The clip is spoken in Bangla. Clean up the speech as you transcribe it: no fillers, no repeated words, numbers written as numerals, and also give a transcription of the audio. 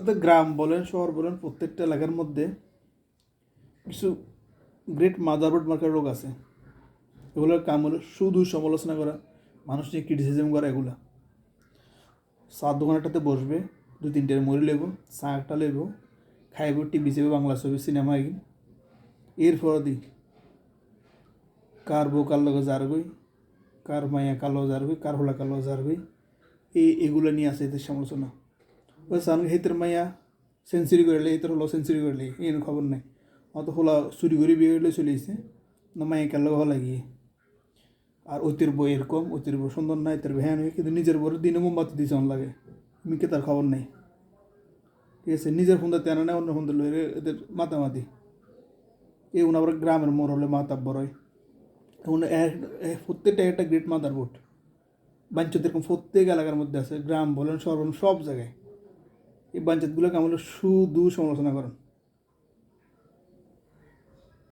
তো গ্রাম বলেন শহর বলেন প্রত্যেকটা এলাকার মধ্যে কিছু গ্রেট মাদারবোর্ড মার্কার লোক আছে। এগুলোর কাম হলো শুধু সমালোচনা করা, মানুষ নিয়ে ক্রিটিসিজম করা। এগুলা চার দোকানটাতে বসবে, দু তিনটের মুড়ি লেবো, চা একটা লেবো, খাইব, টিভি চেবে, বাংলা ছবি, সিনেমা আইন। এরপর দি কার বউ কার লগে যার গই, কার মায়া কার লগে যার গই, কার হোলা কার লগে যার গই, এগুলো নিয়ে আসে এদের সমালোচনা। ওই সান হেতের মায়া সেঞ্চুরি করলে, হেতের হলো সেঞ্চুরি করলে, এর খবর নাই। অত হোলা চুরি করে বিয়ে করলে চলে এসে না, মায়া কার লগে হলা গিয়ে। আর অতির বই এরকম, অতির বই সুন্দর নাই, তার ভ্যান হয়ে, কিন্তু নিজের বড় দিনে মোমবাতি দিতে লাগে, মিকে তার খবর নেই। ঠিক আছে, নিজের ফোন দিতে আনা নেয়, অন্য ফোন দিল, এদের মাতামাতি। এই আবার গ্রামের মোড় হলে মাতাব্বর হয়। এখন প্রত্যেকটা একটা গ্রেট মাদার বোর্ড বাঞ্চত এরকম প্রত্যেক এলাকার মধ্যে আছে, গ্রাম বলেন শহর বলেন সব জায়গায়। এই বাঞ্চতগুলোকে আমরা শুধু সমালোচনা করেন।